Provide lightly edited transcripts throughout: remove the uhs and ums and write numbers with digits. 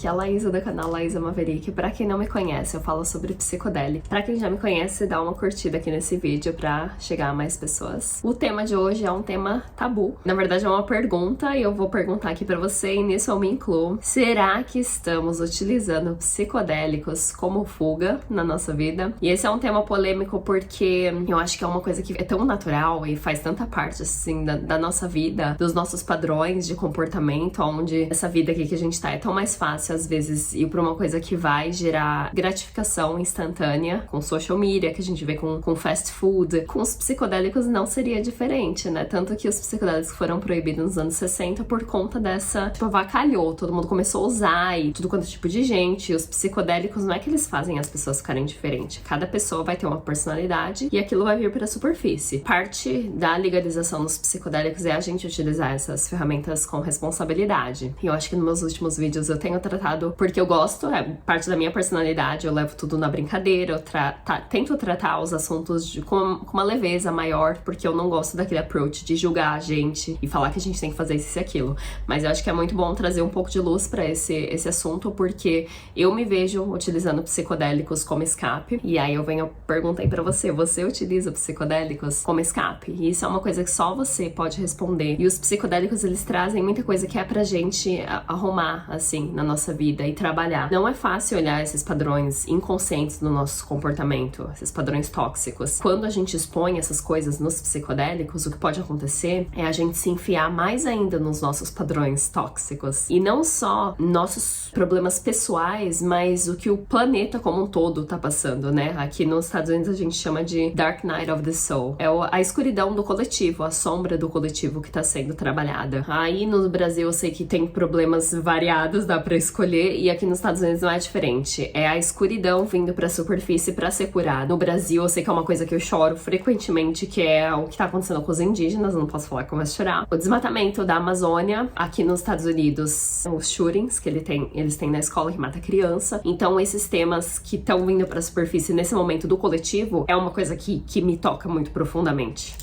aqui é a Laísa do canal Laísa Maverick. Pra quem não me conhece, eu falo sobre psicodélico. Pra quem já me conhece, dá uma curtida aqui nesse vídeo pra chegar a mais pessoas. O tema de hoje é um tema tabu. Na verdade é uma pergunta e eu vou perguntar aqui pra você e nisso eu me incluo. Será que estamos utilizando psicodélicos como fuga na nossa vida? E esse é um tema polêmico porque eu acho que é uma coisa que é tão natural e faz tanta parte, assim, da nossa vida, dos nossos padrões de comportamento, onde essa vida aqui que a gente tá é tão mais fácil, às vezes, ir pra uma coisa que vai gerar gratificação instantânea, com social media, que a gente vê com fast food. Com os psicodélicos não seria diferente, né? Tanto que os psicodélicos foram proibidos nos anos 60 por conta dessa, tipo, avacalhou, todo mundo começou a usar e tudo quanto tipo de gente. E os psicodélicos não é que eles fazem as pessoas ficarem diferentes. Cada pessoa vai ter uma personalidade e aquilo vai vir pra superfície. Parte da legalização dos psicodélicos é a gente utilizar essas ferramentas com responsabilidade. E eu acho que nos meus últimos vídeos eu tenho tratado porque eu gosto, é parte da minha personalidade, eu levo tudo na brincadeira, eu tento tratar os assuntos com uma leveza maior, porque eu não gosto daquele approach de julgar a gente e falar que a gente tem que fazer isso e aquilo. Mas eu acho que é muito bom trazer um pouco de luz pra esse assunto, porque eu me vejo utilizando psicodélicos como escape. E aí eu perguntei pra você, você utiliza psicodélicos como escape? E isso é uma coisa que só você pode responder. E os psicodélicos, eles trazem muita coisa que é pra gente arrumar, assim, na nossa vida e trabalhar. Não é fácil olhar esses padrões inconscientes do nosso comportamento, esses padrões tóxicos. Quando a gente expõe essas coisas nos psicodélicos, o que pode acontecer é a gente se enfiar mais ainda nos nossos padrões tóxicos. E não só nossos problemas pessoais, mas o que o planeta como um todo tá passando, né? Aqui nos Estados Unidos a gente chama de Dark Night of the Soul. É a escuridão do coletivo, a sombra do coletivo que tá sendo trabalhada. Aí no Brasil eu sei que tem problemas variados, dá pra escolher, e aqui nos Estados Unidos não é diferente. É a escuridão vindo pra superfície pra ser curada. No Brasil eu sei que é uma coisa que eu choro frequentemente, que é o que tá acontecendo com os indígenas, eu não posso falar que eu vou chorar. O desmatamento da Amazônia, aqui nos Estados Unidos, os shootings que eles têm na escola que mata criança. Então esses temas que estão vindo pra superfície nesse momento do coletivo é uma coisa que me toca muito profundamente.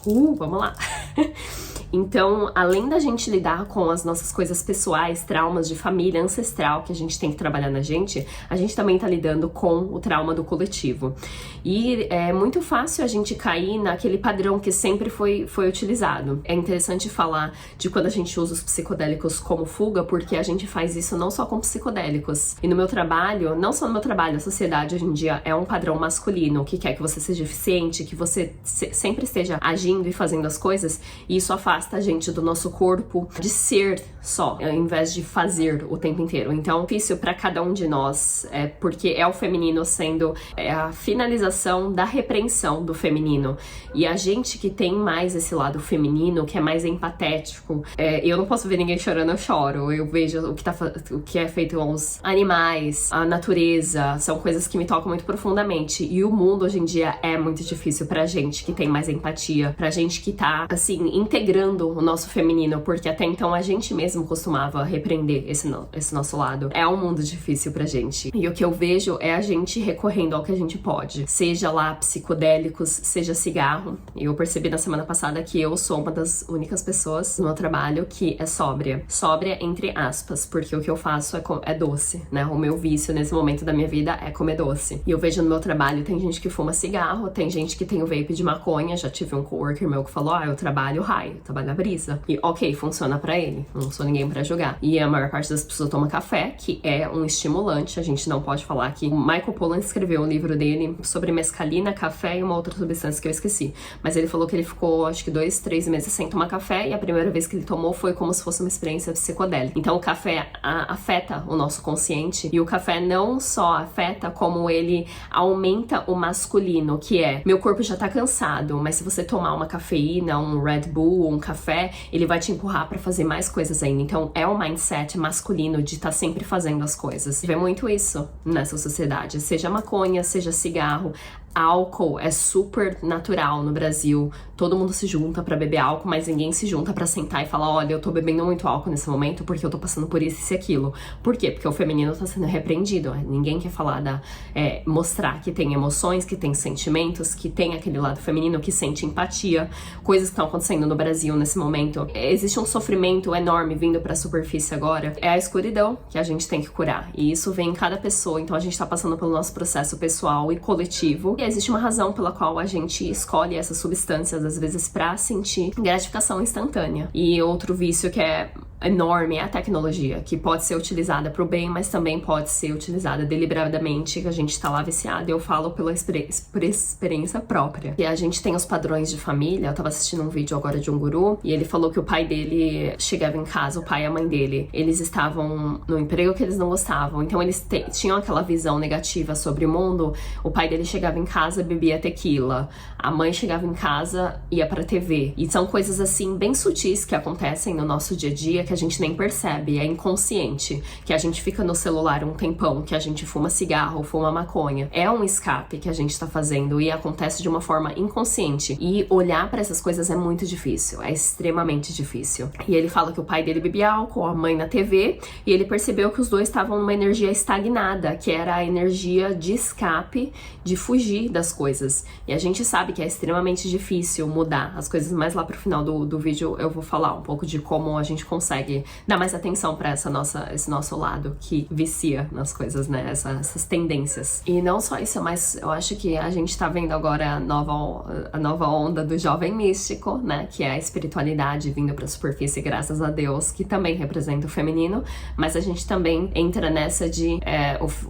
Vamos lá! Então, além da gente lidar com as nossas coisas pessoais, traumas de família, ancestral, que a gente tem que trabalhar na gente, a gente também tá lidando com o trauma do coletivo. E é muito fácil a gente cair naquele padrão que sempre foi utilizado. É interessante falar de quando a gente usa os psicodélicos como fuga, porque a gente faz isso não só com psicodélicos. E no meu trabalho, não só no meu trabalho, a sociedade hoje em dia é um padrão masculino, que quer que você seja eficiente, que você sempre esteja agindo e fazendo as coisas, e isso afasta a gente do nosso corpo de ser só, ao invés de fazer o tempo inteiro. Então, difícil pra cada um de nós, porque é o feminino sendo a finalização da repreensão do feminino. E a gente que tem mais esse lado feminino, que é mais empatético, eu não posso ver ninguém chorando, eu choro. Eu vejo o que é feito com os animais, a natureza, são coisas que me tocam muito profundamente. E o mundo hoje em dia é muito difícil pra gente que tem mais empatia, pra gente que tá, assim, integrando o nosso feminino, porque até então a gente mesmo costumava repreender esse nosso lado. É um mundo difícil pra gente. E o que eu vejo é a gente recorrendo ao que a gente pode. Seja lá psicodélicos, seja cigarro. Eu percebi na semana passada que eu sou uma das únicas pessoas no meu trabalho que é sóbria. Sóbria entre aspas, porque o que eu faço é doce, né? O meu vício nesse momento da minha vida é comer doce. E eu vejo no meu trabalho, tem gente que fuma cigarro, tem gente que tem o vape de maconha. Já tive um coworker meu que falou, eu trabalho high, eu trabalho na brisa. E ok, funciona pra ele, não sou ninguém pra julgar. E a maior parte das pessoas toma café, que é um estimulante, a gente não pode falar que o Michael Pollan escreveu um livro dele sobre mescalina, café e uma outra substância que eu esqueci. Mas ele falou que ele ficou, acho que 2, 3 meses sem tomar café, e a primeira vez que ele tomou foi como se fosse uma experiência psicodélica. Então o café afeta o nosso consciente, e o café não só afeta, como ele aumenta o masculino, que é, meu corpo já tá cansado, mas se você tomar uma cafeína, um Red Bull, um café, ele vai te empurrar pra fazer mais coisas ainda. Então é o mindset masculino de estar sempre fazendo as coisas. Vê muito isso nessa sociedade, seja maconha, seja cigarro. Álcool é super natural no Brasil. Todo mundo se junta pra beber álcool, mas ninguém se junta pra sentar e falar, olha, eu tô bebendo muito álcool nesse momento porque eu tô passando por isso e aquilo. Por quê? Porque o feminino tá sendo repreendido. Ninguém quer falar mostrar que tem emoções, que tem sentimentos, que tem aquele lado feminino que sente empatia, coisas que estão acontecendo no Brasil nesse momento. Existe um sofrimento enorme vindo pra superfície agora. É a escuridão que a gente tem que curar. E isso vem em cada pessoa. Então a gente tá passando pelo nosso processo pessoal e coletivo. E existe uma razão pela qual a gente escolhe essas substâncias, às vezes, pra sentir gratificação instantânea. E outro vício que é enorme é a tecnologia, que pode ser utilizada pro bem, mas também pode ser utilizada deliberadamente, que a gente tá lá viciado. Eu falo por experiência própria. E a gente tem os padrões de família. Eu tava assistindo um vídeo agora de um guru, e ele falou que o pai dele chegava em casa, o pai e a mãe dele, eles estavam no emprego que eles não gostavam, então eles tinham aquela visão negativa sobre o mundo. O pai dele chegava em casa, bebia tequila, a mãe chegava em casa, ia pra TV. E são coisas assim, bem sutis que acontecem no nosso dia a dia, que a gente nem percebe, é inconsciente, que a gente fica no celular um tempão, que a gente fuma cigarro, fuma maconha. É um escape que a gente tá fazendo e acontece de uma forma inconsciente. E olhar pra essas coisas é muito difícil, é extremamente difícil. E ele fala que o pai dele bebia álcool, a mãe na TV, e ele percebeu que os dois estavam numa energia estagnada, que era a energia de escape, de fugir das coisas. E a gente sabe que é extremamente difícil mudar as coisas, mas lá pro final do vídeo eu vou falar um pouco de como a gente consegue dar mais atenção pra esse nosso lado que vicia nas coisas, né? Essas tendências. E não só isso, mas eu acho que a gente tá vendo agora a nova onda do jovem místico, né? Que é a espiritualidade vindo pra superfície, graças a Deus, que também representa o feminino, mas a gente também entra nessa de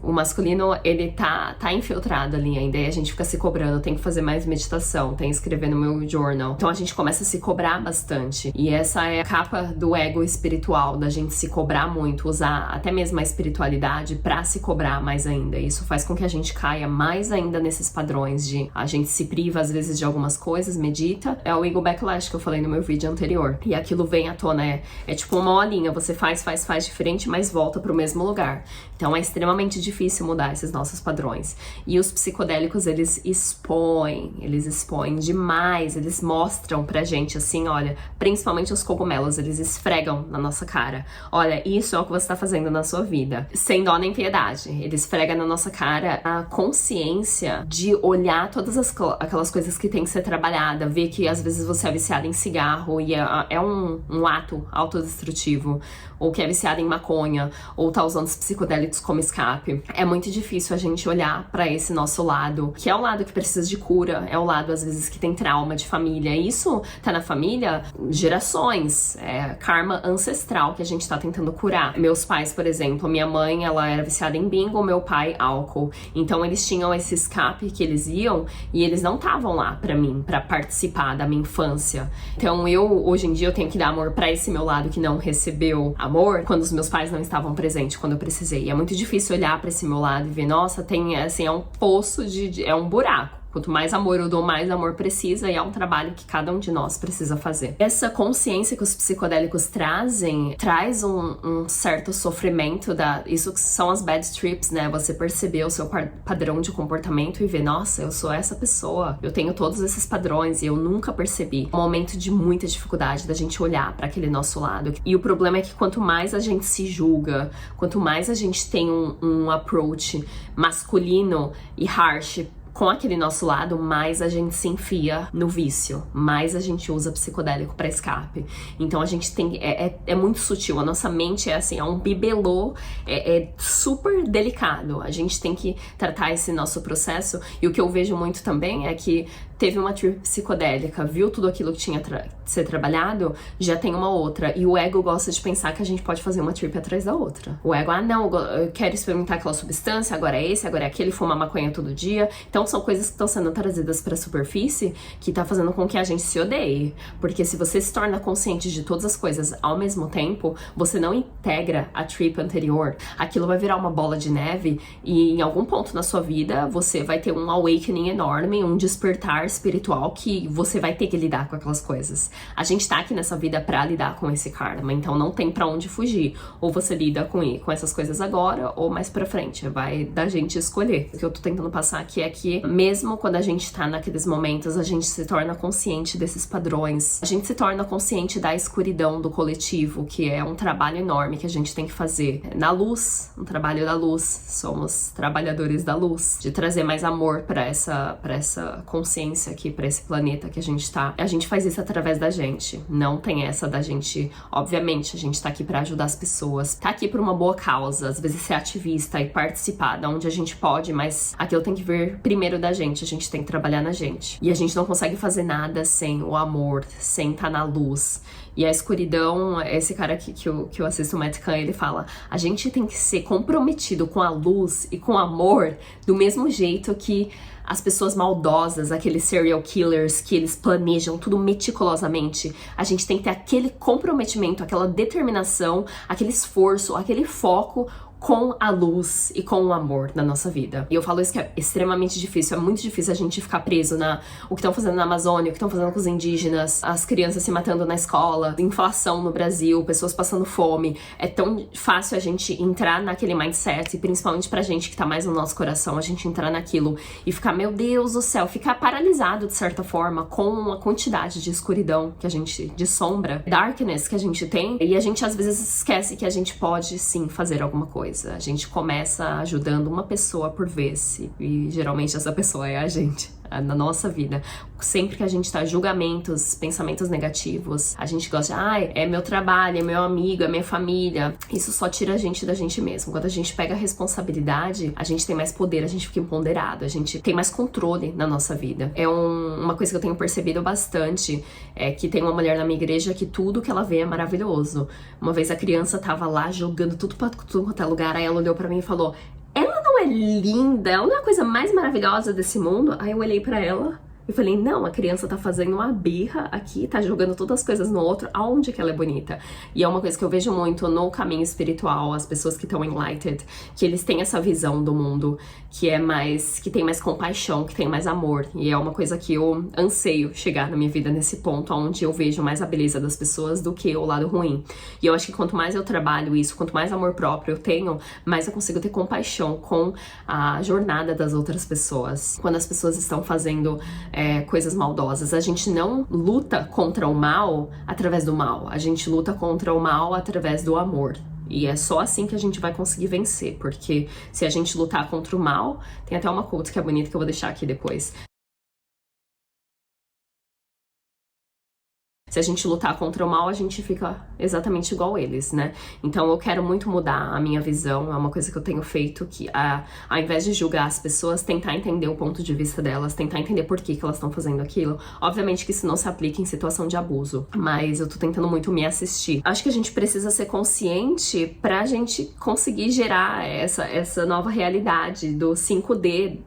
o masculino, ele tá infiltrado ali ainda, e a gente fica se cobrando, tem que fazer mais meditação, tem que escrever no meu journal. Então a gente começa a se cobrar bastante. E essa é a capa do ego espiritual, da gente se cobrar muito, usar até mesmo a espiritualidade pra se cobrar mais ainda. Isso faz com que a gente caia mais ainda nesses padrões de a gente se priva às vezes de algumas coisas, medita. É o ego backlash que eu falei no meu vídeo anterior. E aquilo vem à tona, é tipo uma olinha, você faz diferente, mas volta pro mesmo lugar. Então é extremamente difícil mudar esses nossos padrões. E os psicodélicos, eles expõem demais, eles mostram pra gente assim, olha, principalmente os cogumelos, eles esfregam na nossa cara. Olha, isso é o que você tá fazendo na sua vida. Sem dó nem piedade. Ele esfrega na nossa cara a consciência de olhar todas aquelas coisas que tem que ser trabalhada, ver que às vezes você é viciado em cigarro e é um ato autodestrutivo, ou que é viciado em maconha, ou tá usando os psicodélicos como escape. É muito difícil a gente olhar pra esse nosso lado, que é o lado que precisa de cura, é o lado às vezes que tem trauma de família. Isso tá na família gerações, karma ancestral que a gente tá tentando curar. Meus pais, por exemplo, minha mãe, ela era viciada em bingo, meu pai, álcool. Então eles tinham esse escape que eles iam e eles não estavam lá pra mim, pra participar da minha infância. Então hoje em dia, eu tenho que dar amor pra esse meu lado que não recebeu amor quando os meus pais não estavam presentes, quando eu precisei. E é muito difícil olhar pra esse meu lado e ver, nossa, tem, assim, é um poço é um buraco. Quanto mais amor eu dou, mais amor precisa, e é um trabalho que cada um de nós precisa fazer. Essa consciência que os psicodélicos trazem, traz um certo sofrimento, isso que são as bad trips, né? Você perceber o seu padrão de comportamento e ver, nossa, eu sou essa pessoa, eu tenho todos esses padrões e eu nunca percebi. Um momento de muita dificuldade da gente olhar para aquele nosso lado. E o problema é que quanto mais a gente se julga, quanto mais a gente tem um approach masculino e harsh com aquele nosso lado, mais a gente se enfia no vício, mais a gente usa psicodélico pra escape. Então a gente tem, é muito sutil, a nossa mente é assim, é um bibelô, é super delicado. A gente tem que tratar esse nosso processo, e o que eu vejo muito também é que teve uma trip psicodélica, viu tudo aquilo que tinha que ser trabalhado, já tem uma outra. E o ego gosta de pensar que a gente pode fazer uma trip atrás da outra. O ego, não, eu quero experimentar aquela substância, agora é esse, agora é aquele, fuma maconha todo dia. Então são coisas que estão sendo trazidas pra superfície que tá fazendo com que a gente se odeie. Porque se você se torna consciente de todas as coisas ao mesmo tempo, você não integra a trip anterior. Aquilo vai virar uma bola de neve e em algum ponto na sua vida você vai ter um awakening enorme, um despertar lugar espiritual que você vai ter que lidar com aquelas coisas. A gente tá aqui nessa vida pra lidar com esse karma, então não tem pra onde fugir. Ou você lida com essas coisas agora, ou mais pra frente. Vai da gente escolher. O que eu tô tentando passar aqui é que, mesmo quando a gente tá naqueles momentos, a gente se torna consciente desses padrões. A gente se torna consciente da escuridão do coletivo, que é um trabalho enorme que a gente tem que fazer. Na luz, um trabalho da luz. Somos trabalhadores da luz. De trazer mais amor pra essa consciência aqui, pra esse planeta que a gente tá. A gente faz isso através da gente. Não tem essa da gente... Obviamente, a gente tá aqui pra ajudar as pessoas. Tá aqui por uma boa causa. Às vezes ser ativista e participar da onde a gente pode, mas aquilo tem que vir primeiro da gente. A gente tem que trabalhar na gente. E a gente não consegue fazer nada sem o amor, sem estar na luz. E a escuridão, esse cara aqui que eu assisto, o Matt Kahn, ele fala: a gente tem que ser comprometido com a luz e com o amor do mesmo jeito que as pessoas maldosas, aqueles serial killers que eles planejam tudo meticulosamente. A gente tem que ter aquele comprometimento, aquela determinação, aquele esforço, aquele foco com a luz e com o amor na nossa vida. E eu falo isso que é extremamente difícil, é muito difícil a gente ficar preso na o que estão fazendo na Amazônia, o que estão fazendo com os indígenas, as crianças se matando na escola, inflação no Brasil, pessoas passando fome. É tão fácil a gente entrar naquele mindset, e principalmente pra gente que tá mais no nosso coração, a gente entrar naquilo e ficar, meu Deus do céu, ficar paralisado de certa forma com a quantidade de escuridão que a gente, de sombra, darkness que a gente tem, e a gente às vezes esquece que a gente pode sim fazer alguma coisa. A gente começa ajudando uma pessoa por vez, e geralmente essa pessoa é a gente, na nossa vida. Sempre que a gente tá julgamentos, pensamentos negativos, a gente gosta de, é meu trabalho, é meu amigo, é minha família. Isso só tira a gente da gente mesmo. Quando a gente pega a responsabilidade, a gente tem mais poder, a gente fica empoderado, a gente tem mais controle na nossa vida. É uma coisa que eu tenho percebido bastante, é que tem uma mulher na minha igreja que tudo que ela vê é maravilhoso. Uma vez a criança tava lá jogando tudo pra tudo quanto é lugar, aí ela olhou pra mim e falou: ela não é linda? Ela não é a coisa mais maravilhosa desse mundo? Aí eu olhei pra ela e falei: não, a criança tá fazendo uma birra aqui, tá jogando todas as coisas no outro, aonde que ela é bonita? E é uma coisa que eu vejo muito no caminho espiritual, as pessoas que estão enlightened, que eles têm essa visão do mundo, que tem mais compaixão, que tem mais amor. E é uma coisa que eu anseio chegar na minha vida nesse ponto, onde eu vejo mais a beleza das pessoas do que o lado ruim. E eu acho que quanto mais eu trabalho isso, quanto mais amor próprio eu tenho, mais eu consigo ter compaixão com a jornada das outras pessoas. Quando as pessoas estão fazendo coisas maldosas, a gente não luta contra o mal através do mal, a gente luta contra o mal através do amor. E é só assim que a gente vai conseguir vencer, porque se a gente lutar contra o mal, tem até uma quote que é bonita que eu vou deixar aqui depois. Se a gente lutar contra o mal, a gente fica exatamente igual eles, né? Então eu quero muito mudar a minha visão, é uma coisa que eu tenho feito, que ao invés de julgar as pessoas, tentar entender o ponto de vista delas, tentar entender por que elas estão fazendo aquilo. Obviamente que isso não se aplica em situação de abuso, mas eu tô tentando muito me assistir. Acho que a gente precisa ser consciente pra gente conseguir gerar essa nova realidade do 5D,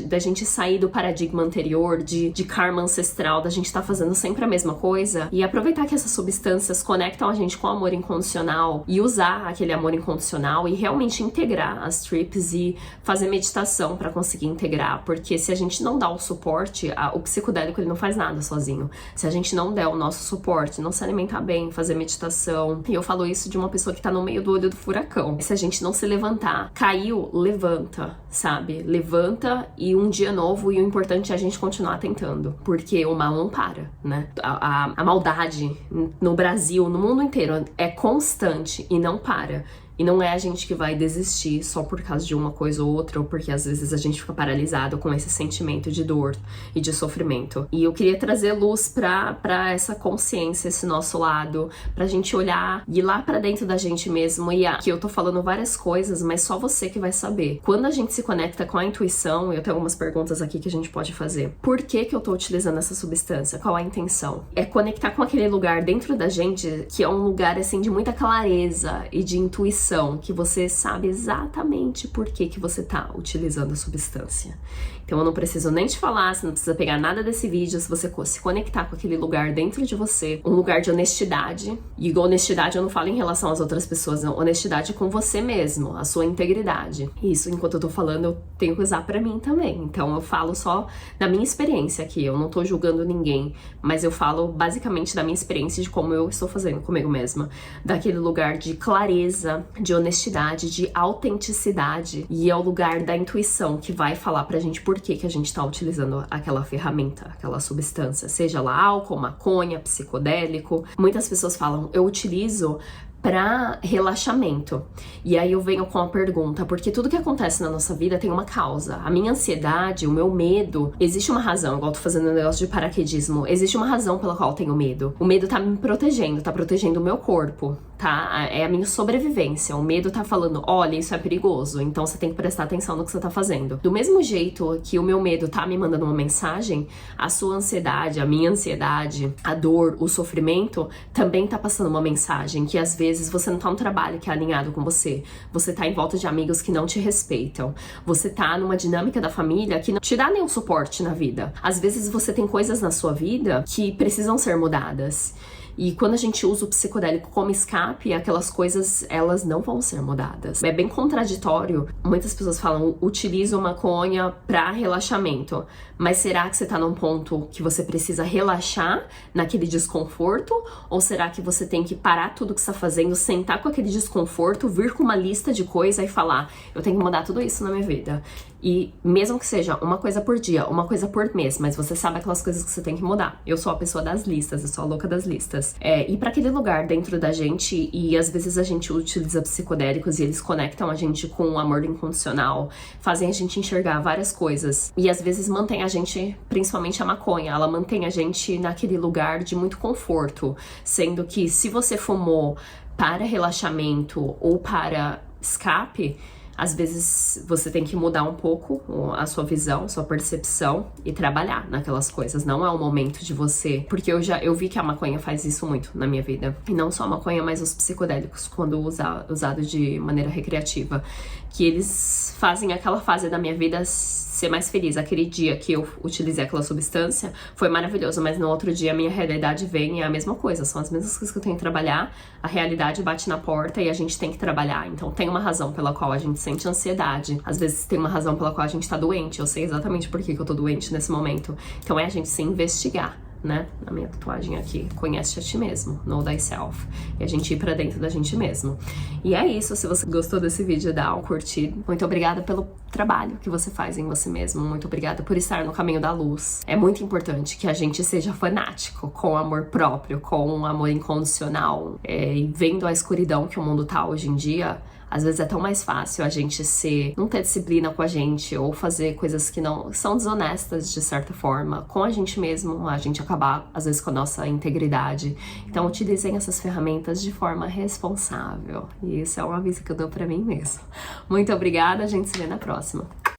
da gente sair do paradigma anterior de karma ancestral, da gente tá fazendo sempre a mesma coisa, e aproveitar que essas substâncias conectam a gente com o amor incondicional e usar aquele amor incondicional e realmente integrar as trips e fazer meditação pra conseguir integrar, porque se a gente não dá o suporte, o psicodélico ele não faz nada sozinho. Se a gente não der o nosso suporte, não se alimentar bem, fazer meditação, e eu falo isso de uma pessoa que tá no meio do olho do furacão. Se a gente não se levantar, caiu, levanta, sabe? Levanta e um dia novo, e o importante é a gente continuar tentando, porque o mal não para, né? A maldade no Brasil, no mundo inteiro, é constante e não para. E não é a gente que vai desistir só por causa de uma coisa ou outra, ou porque às vezes a gente fica paralisado com esse sentimento de dor e de sofrimento. E eu queria trazer luz pra essa consciência, esse nosso lado, pra gente olhar e ir lá pra dentro da gente mesmo. E aqui eu tô falando várias coisas, mas só você que vai saber. Quando a gente se conecta com a intuição, eu tenho algumas perguntas aqui que a gente pode fazer. Por que eu tô utilizando essa substância? Qual a intenção? É conectar com aquele lugar dentro da gente que é um lugar, assim, de muita clareza e de intuição, intuição, que você sabe exatamente por que você tá utilizando a substância. Então eu não preciso nem te falar, você não precisa pegar nada desse vídeo, se você se conectar com aquele lugar dentro de você, um lugar de honestidade. E honestidade eu não falo em relação às outras pessoas, não. Honestidade com você mesmo, a sua integridade. Isso, enquanto eu tô falando, eu tenho que usar pra mim também. Então eu falo só da minha experiência aqui, eu não tô julgando ninguém, mas eu falo basicamente da minha experiência de como eu estou fazendo comigo mesma. Daquele lugar de clareza, de honestidade, de autenticidade. E é o lugar da intuição que vai falar pra gente por que a gente tá utilizando aquela ferramenta, aquela substância. Seja lá álcool, maconha, psicodélico. Muitas pessoas falam, eu utilizo para relaxamento. E aí eu venho com a pergunta, porque tudo que acontece na nossa vida tem uma causa. A minha ansiedade, o meu medo, existe uma razão, igual eu tô fazendo um negócio de paraquedismo, existe uma razão pela qual eu tenho medo. O medo tá me protegendo, tá protegendo o meu corpo, tá? É a minha sobrevivência. O medo tá falando, olha, isso é perigoso, então você tem que prestar atenção no que você tá fazendo. Do mesmo jeito que o meu medo tá me mandando uma mensagem, a sua ansiedade, a minha ansiedade, a dor, o sofrimento, também tá passando uma mensagem que às vezes você não tá no trabalho que é alinhado com você, você tá em volta de amigos que não te respeitam, você tá numa dinâmica da família que não te dá nenhum suporte na vida. Às vezes você tem coisas na sua vida que precisam ser mudadas. E quando a gente usa o psicodélico como escape, aquelas coisas, elas não vão ser mudadas. É bem contraditório. Muitas pessoas falam, utilizo maconha pra relaxamento. Mas será que você tá num ponto que você precisa relaxar naquele desconforto? Ou será que você tem que parar tudo que você tá fazendo, sentar com aquele desconforto, vir com uma lista de coisas e falar, eu tenho que mudar tudo isso na minha vida. E mesmo que seja uma coisa por dia, uma coisa por mês, mas você sabe aquelas coisas que você tem que mudar. Eu sou a pessoa das listas, eu sou a louca das listas. Ir pra aquele lugar dentro da gente, e às vezes a gente utiliza psicodélicos e eles conectam a gente com o amor incondicional, fazem a gente enxergar várias coisas. E às vezes mantém a gente, principalmente a maconha, ela mantém a gente naquele lugar de muito conforto. Sendo que se você fumou para relaxamento ou para escape, às vezes você tem que mudar um pouco a sua visão, sua percepção e trabalhar naquelas coisas. Não é o momento de você... Porque eu vi que a maconha faz isso muito na minha vida. E não só a maconha, mas os psicodélicos, quando usado de maneira recreativa. Que eles fazem aquela fase da minha vida ser mais feliz. Aquele dia que eu utilizei aquela substância foi maravilhoso, mas no outro dia a minha realidade vem e é a mesma coisa. São as mesmas coisas que eu tenho que trabalhar. A realidade bate na porta e a gente tem que trabalhar. Então tem uma razão pela qual a gente sente ansiedade. Às vezes tem uma razão pela qual a gente tá doente. Eu sei exatamente por que eu tô doente nesse momento. Então é a gente se investigar, né? Na minha tatuagem aqui, conhece a ti mesmo, know thyself. E a gente ir pra dentro da gente mesmo. E é isso, se você gostou desse vídeo, dá um curtir. Muito obrigada pelo trabalho que você faz em você mesmo. Muito obrigada por estar no caminho da luz. É muito importante que a gente seja fanático com amor próprio, com amor incondicional. E vendo a escuridão que o mundo tá hoje em dia, às vezes é tão mais fácil a gente não ter disciplina com a gente ou fazer coisas que não são desonestas de certa forma com a gente mesmo, a gente acabar às vezes com a nossa integridade. Então utilizem essas ferramentas de forma responsável. E isso é um aviso que eu dou pra mim mesmo. Muito obrigada, a gente se vê na próxima.